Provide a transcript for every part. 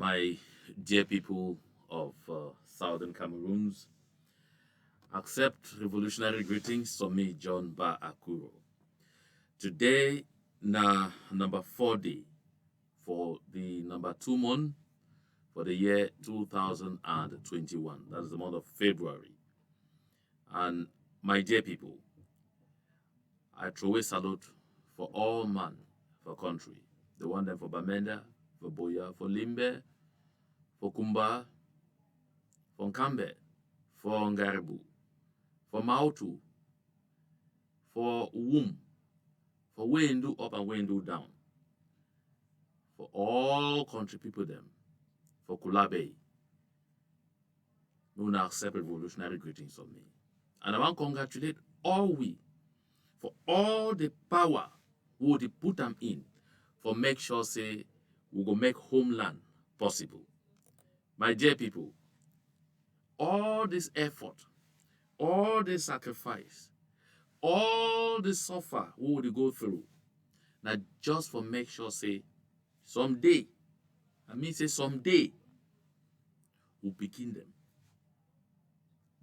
my dear people of southern Cameroons. Accept revolutionary greetings from me, John Ba Akuro. Today, na number 4 day for the number 2 month for the year 2021. That is the month of February. And my dear people, I throw a salute for all man for country. The one them for Bamenda, for Boya, for Limbe, for Kumba, for Nkambe, for Ngaribu, for Mautu, for Wum, for Wendu up and Wendu down, for all country people them, for Kulabe. We will accept revolutionary greetings from me. And I want to congratulate all we for all the power we would put them in for make sure say we go make homeland possible. My dear people, all this effort, all this sacrifice, all this suffer we would go through, now just for make sure say someday, someday, we'll begin them.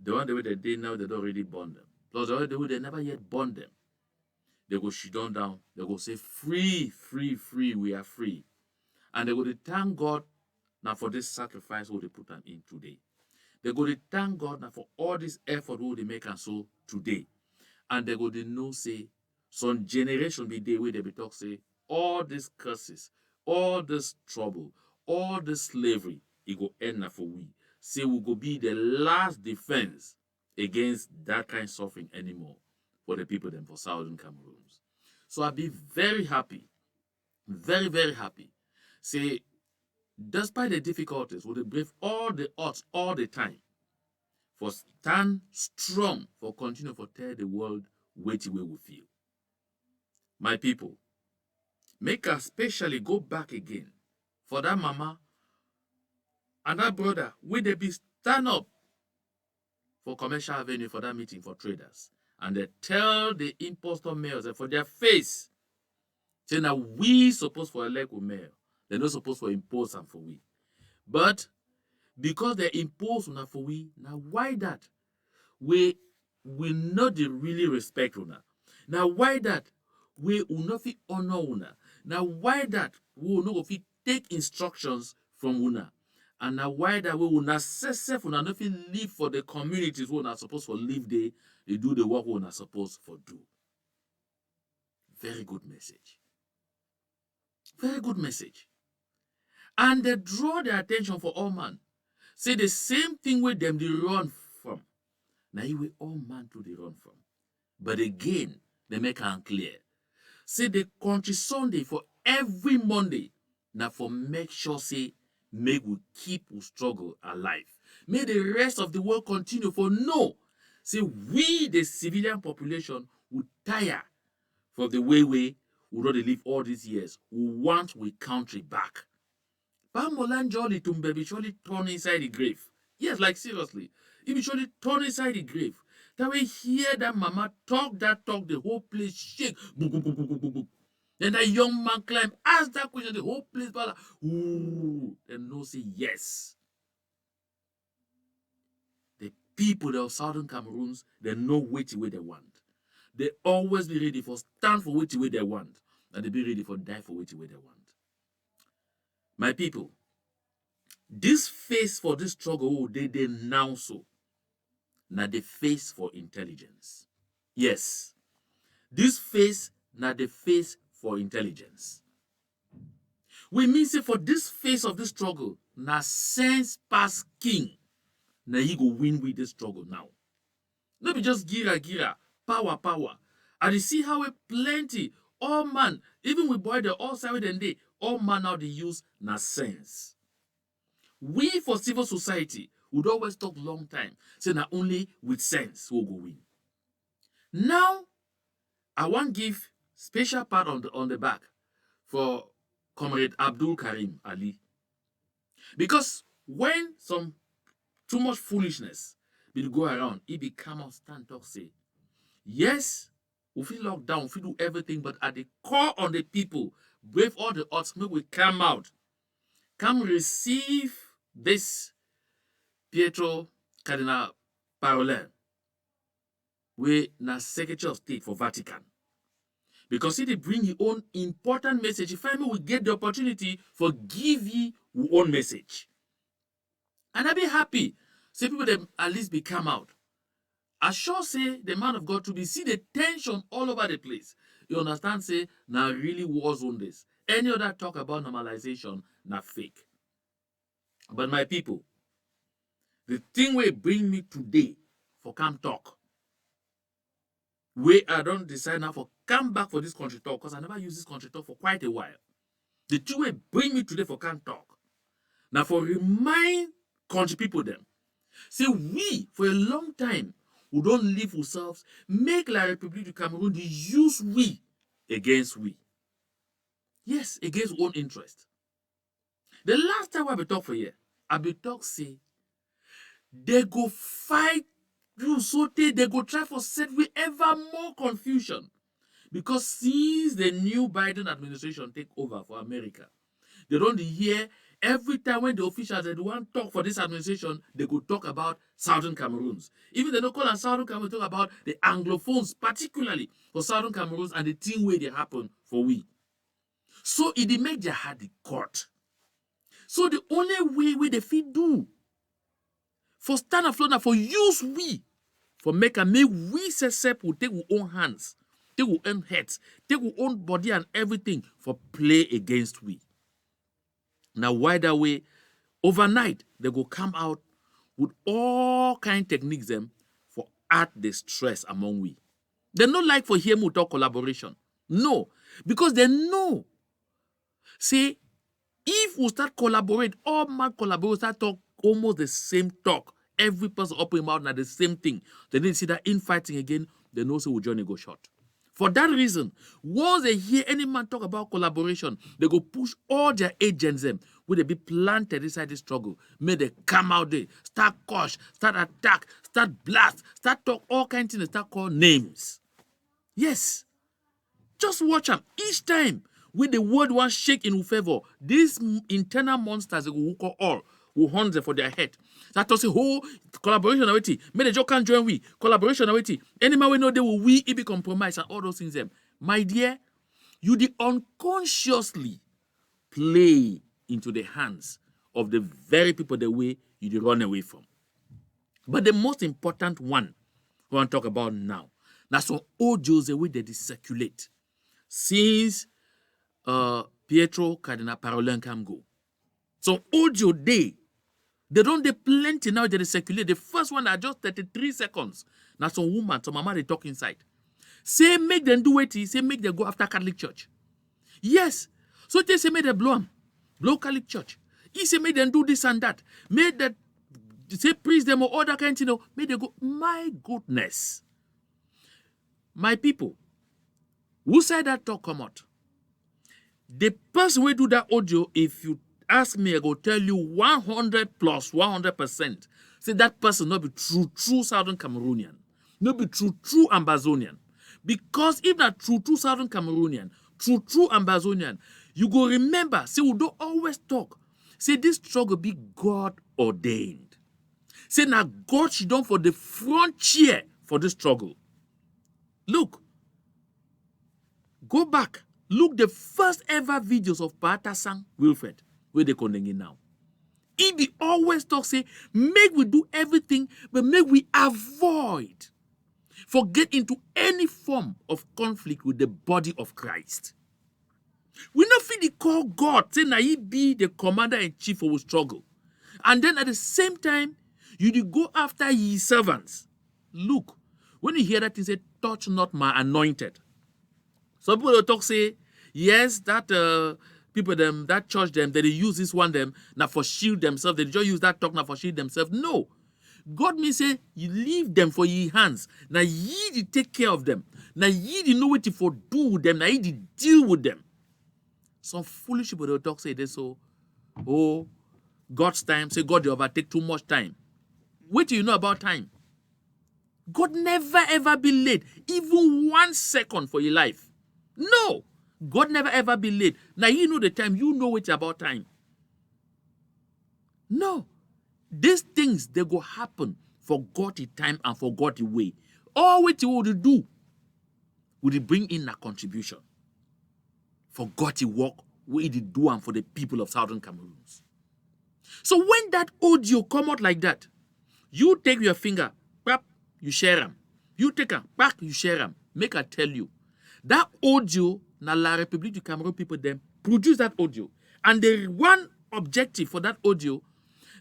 The one the way they did now, they don't really burn them. Plus the way they never yet burn them. They go shit on down. They go say, free, free, free, we are free. And they go to thank God now for this sacrifice what they put them in today. They go to thank God now for all this effort what they make and so today. And they go to know say, some generation be there where they be talk say, all these curses, all this trouble, all this slavery, it go end now for we. Say we go be the last defense against that kind of suffering anymore for the people them for southern Cameroons. So I'll be very happy, very, very happy. Say, despite the difficulties, we'll brave all the odds all the time for stand strong, for continue for tell the world which way we feel. My people, make us especially go back again for that mama and that brother, will they be stand up for commercial avenue for that meeting for traders? And they tell the impostor mayors that for their face, saying that we supposed for elect with mayor. They're not supposed to impose them for we. But because they impose on for we, now why that? We will not really respect una. Now why that? We will not fit honor una. Now why that? We will not fit take instructions from una. And now why that we will not cess una not fit live for the communities we are not supposed to live there. They do the work we are not supposed to do. Very good message. Very good message. And they draw their attention for all man. Say the same thing with them they run from. Now you will all man to they run from. But again, they make it clear. Say the country Sunday for every Monday. Now for make sure say make we keep we struggle alive. May the rest of the world continue for no. Say we the civilian population would tire for the way we already live all these years. We want we country back. Bamolan Jolly Tumbe surely turn inside the grave. Yes, like seriously. He be surely turn inside the grave. That we hear that mama talk, the whole place shake. Boom, boom, boom, boom, boom, boom, boom. Then that young man climb, ask that question, the whole place, ooh, and no say yes. The people of southern Cameroons, they know which way they want. They always be ready for stand for which way they want. And they be ready for die for which way they want. My people, this face for this struggle, they now so. Now the face for intelligence. Yes. This face, now the face for intelligence. We mean say for this face of this struggle, now sense pass king. Now he go win with this struggle now. Not be just gira, power. And you see how we plenty, all man, even with boy the all side and day, all man now they use na sense. We for civil society would always talk long time, say na only with sense we'll go win. Now, I want give special part on the back for Comrade Abdul Karim Ali. Because when some too much foolishness will go around, he become out stand talk say, yes, we feel locked down, we feel do everything, but at the core of the people, brave all the odds, make we come out come receive this Pietro Cardinal Parolin, we na Secretary of State for Vatican. Because he bring his own important message. If I will get the opportunity for give ye your own message. And I be happy. Say people them at least be come out. I sure say the man of God to be see the tension all over the place. You understand? Say now really war zone this. Any other talk about normalization na fake. But my people, the thing will bring me today for come talk. Where I don't decide now for come back for this country talk because I never use this country talk for quite a while. The two will bring me today for come talk. Now for remind country people them. Say we for a long time we don't live ourselves, make La République du Cameroun the use we against we. Yes, against own interest. The last time I be talk for here, I be talk say they go fight you so they go try for set we ever more confusion. Because since the new Biden administration take over for America, they don't hear every time when the officials they want talk for this administration, they go talk about Southern Cameroons. Even they don't call us Southern Cameroons, talk about the Anglophones, particularly for Southern Cameroons and the thing where they happen for we. So it make their heart the court. So the only way they fit do for stand afloat now for use we for make we set will take our own hands, take our own heads, take our own body and everything for play against we. Now why that way overnight they go come out with all kind of techniques them for add the stress among we. They no like for hear me talk collaboration. No, because they know. Say if we start collaborate, all man collaborate start talk almost the same talk. Every person up in mouth now the same thing. They didn't see that infighting again, they know so we journey go short. For that reason, once they hear any man talk about collaboration, they go push all their agents them where they be planted inside the struggle. May they come out there, start crush, start attack, start blast, start talk all kinds of things, start call names. Yes. Just watch them. Each time when the word was shake in favor, these internal monsters they will call all will hunt them for their head. That was a whole collaboration already. May the joke can join we. Collaboration already. Any man we know they will we it be compromise and all those things them. My dear, you the unconsciously play into the hands of the very people the way you run away from. But the most important one we want to talk about now, that's some audios the way they circulate. Since Pietro Cardinal Parolin can go. So audio they don't they plenty now they circulate. The first one are just 33 seconds. Now some woman, some mama they talk inside. Say make them do it, say make them go after Catholic Church. Yes. So they say make them blow Catholic Church. He say make them do this and that. Make that say praise them or other kind, you know, make they go. My goodness. My people, who said that talk come out? The person who do that audio, if you ask me, I go tell you 100 plus 100%. Say that person not be true Southern Cameroonian. Not be true Ambazonian. Because if not true Southern Cameroonian, true Ambazonian, you go remember, say we don't always talk. Say this struggle be God ordained. Say now God she done for the frontier for this struggle. Look. Go back. Look the first ever videos of Patasang Wilfred, where they condemn now. He be always talk say, make we do everything, but make we avoid for get into any form of conflict with the body of Christ. We not feel call God, say na he be the commander in chief of our struggle. And then at the same time, you do go after ye servants. Look, when you hear that, you say, touch not my anointed. Some people will talk say, yes, that people them, that church them, they use this one them now for shield themselves. They just use that talk now for shield themselves. No. God may say, you leave them for ye hands. Now ye de take care of them. Now ye de know what to for do with them. Now ye de deal with them. Some foolish people will talk say this so, oh, God's time, say God they overtake too much time. What do you know about time? God never ever be late, even 1 second for your life. No, God never ever be late. Now you know the time, you know it about time. No. These things, they go happen for God the time and for God the way. All what you would do, would bring in a contribution for God to work, we did do and for the people of Southern Cameroons. So when that audio come out like that, you take your finger, pap, you share them. You take a back, you share them. Make I tell you, that audio, na La République du Cameroon people them produce that audio. And the one objective for that audio,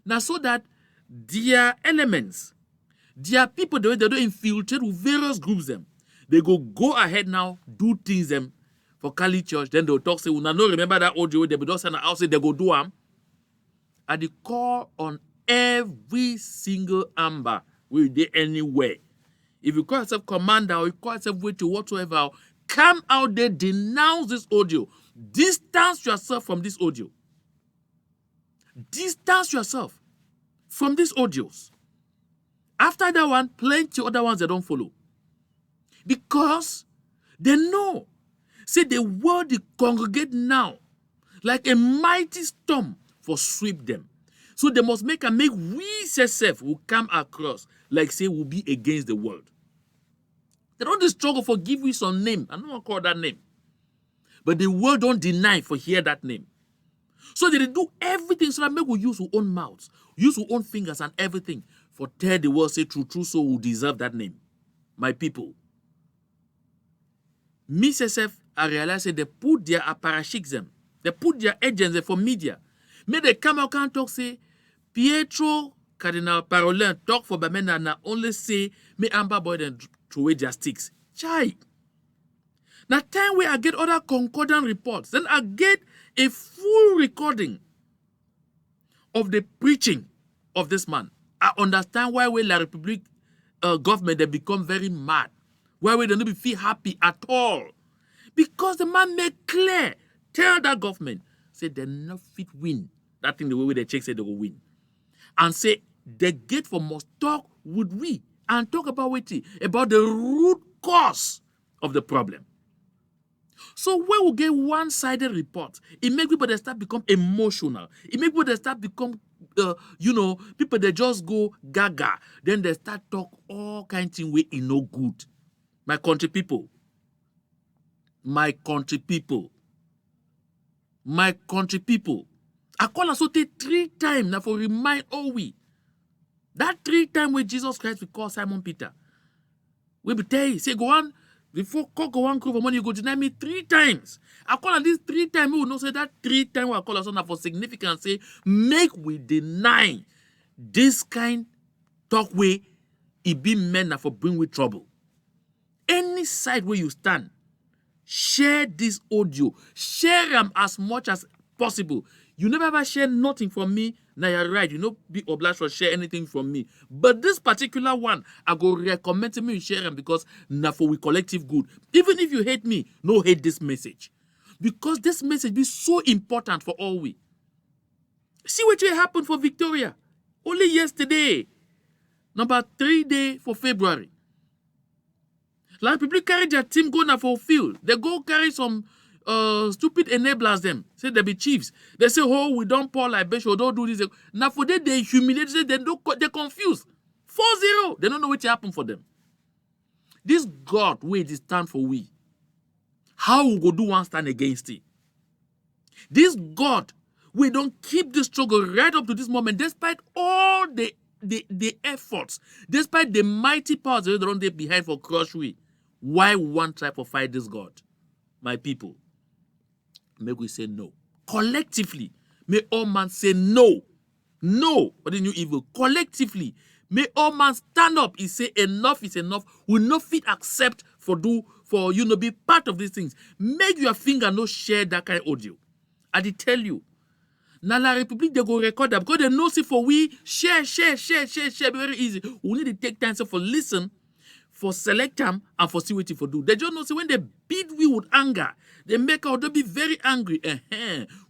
now so that their elements, their people, they don't infiltrate with various groups them. They go ahead now, do things them for Cali Church. Then they'll talk, say, we no remember that audio, they will just send out, say they go do them. And they call on every single amber will they anywhere. If you call yourself commander or you call yourself way to whatsoever, come out there, denounce this audio. Distance yourself from this audio. Distance yourself from these audios. After that one, plenty other ones they don't follow. Because they know. Say the world they congregate now like a mighty storm for sweep them. So they must make we self will come across like say will be against the world. They don't struggle for give we some name. I don't want to call that name. But the world don't deny for hear that name. So they do everything so that make we use our own mouths, use our own fingers and everything for tell the world say true so we deserve that name. My people. Me self, I realize that they put their apparatchiks them. They put their agents for media. May they come out and talk say, Pietro Cardinal Parolin talk for Bamena and only say, me amber boy then throw away their sticks. Chai. Now time where I get other concordant reports, then I get a full recording of the preaching of this man. I understand why we La République government they become very mad. Why we don't feel happy at all. Because the man made clear, tell that government, say they not fit win. That thing the way they check say they will win. And say the gate for must talk with we and talk about about the root cause of the problem. So when we get one-sided report, it makes people that start become emotional. It makes people that start become, people that just go gaga. Then they start talk all kinds of things where it no good. My country people. I call us 3 times now for remind all we. That 3 times where Jesus Christ we call Simon Peter. We be tell you, say go on. Before go on for money, you go deny me 3 times. I call on this 3 times. We will not say that 3 times I call us on for significance. Say, make we deny this kind talk way it be meant for bring with trouble. Any side where you stand, share this audio. Share them as much as possible. You never ever share nothing from me. Now you're right. You not be obliged to share anything from me. But this particular one, I go recommend to me share them because now for we collective good. Even if you hate me, no hate this message. Because this message be so important for all we. See what happened for Victoria. Only yesterday. Number 3 day for February. Like people carry their team go now for field. They go carry some stupid enablers them. Say they be chiefs. They say, oh, we don't pour libation, we don't do this. Now for them, they humiliate, they're confused. 4-0. They don't know what happened for them. This God, wait, is stand for we. How we go do one stand against it? This God, we don't keep the struggle right up to this moment, despite all the efforts, despite the mighty powers that are behind for crush we. Why one try to fight this God? My people, may we say no. Collectively, may all man say no. No, but the new evil. Collectively, may all man stand up and say enough is enough. We not fit accept for be part of these things. Make your finger no share that kind of audio. I did tell you. Now La République, they go record that because they know see for we share, very easy. We need to take time for listen, for select them, and for see what for do. They just know see when they beat we with anger, they make out to be very angry.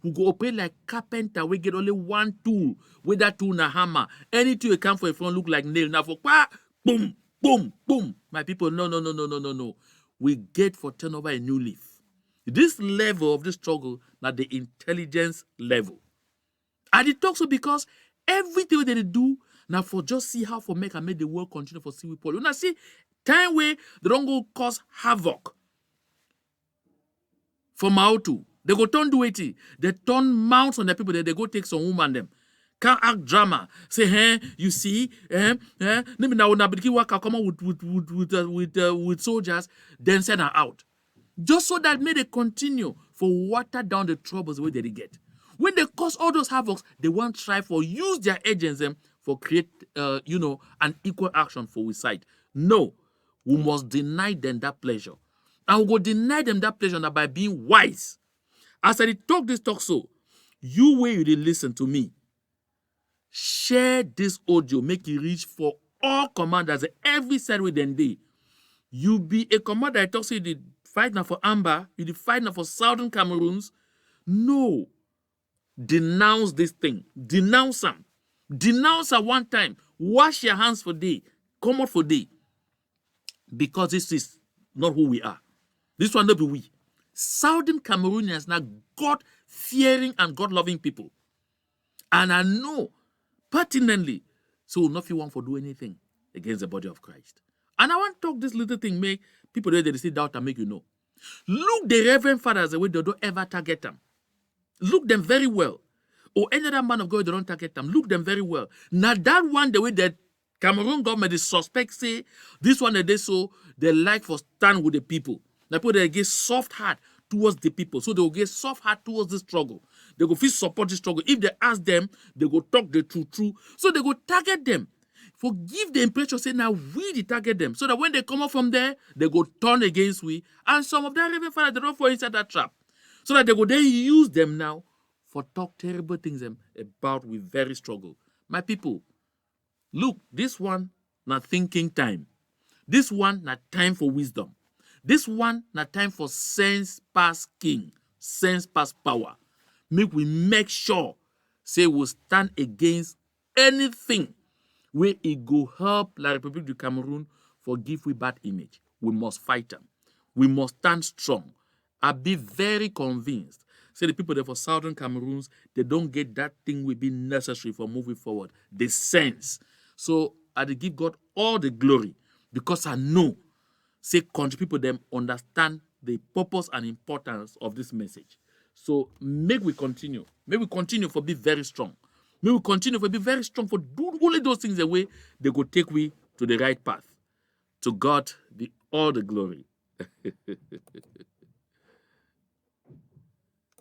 We go operate like carpenter, we get only one tool, with that tool na hammer. Any tool you come for a front look like nail. Now for boom, boom, boom. My people, no. We get for turn over a new leaf. This level of the struggle, now the intelligence level. And it talks so because Everything that they do now for just see how for make the world continue for see with Paul. When I see time way they don't go cause havoc for Mautu. They go turn do it. They turn mounts on the people. They go take some woman them. Can't act drama. Say, hey, you see, maybe now work come on with soldiers, then send her out. Just so that may they continue for water down the troubles the way they get. When they cause all those havocs, they want to try for use their agents for create an equal action for we side. No, we must deny them that pleasure. And we go deny them that pleasure now by being wise. As I talk this talk so, you way you did listen to me. Share this audio, make it reach for all commanders every side with them day. You be a commander, I talk so you did fight now for Amber, you did fight now for Southern Cameroons. No. Denounce this thing. Denounce them. Denounce her one time. Wash your hands for day. Come out for day. Because this is not who we are. This one not be we. Southern Cameroonians now God-fearing and God-loving people. And I know pertinently, so will not feel one for do anything against the body of Christ. And I want to talk this little thing, make people there they see doubt and make you know. Look the Reverend Fathers the way they don't ever target them. Look them very well. Or any other man of God, they don't target them. Look them very well. Now that one, the way that Cameroon government is suspect say, this one they so they like for stand with the people. Now people they get soft heart towards the people. So they will get soft heart towards the struggle. They go feel support the struggle. If they ask them, they go talk the truth. So they go target them. Forgive the impression, say now we the target them. So that when they come up from there, they go turn against we. And some of them even find they don't fall inside that trap. So that they go then use them now for talk terrible things about we very struggle. My people, look, this one not thinking time. This one not time for wisdom. This one not time for sense past king, sense past power. Make sure, say we'll stand against anything where it go help La Republic du Cameroon forgive we bad image. We must fight them. We must stand strong. I be very convinced. Say the people there for Southern Cameroons, they don't get that thing will be necessary for moving forward. The sense. So I give God all the glory because I know, say country people them understand the purpose and importance of this message. So make we continue. May we continue for be very strong. May we continue for be very strong for do only those things away they go take we to the right path. To God be all the glory.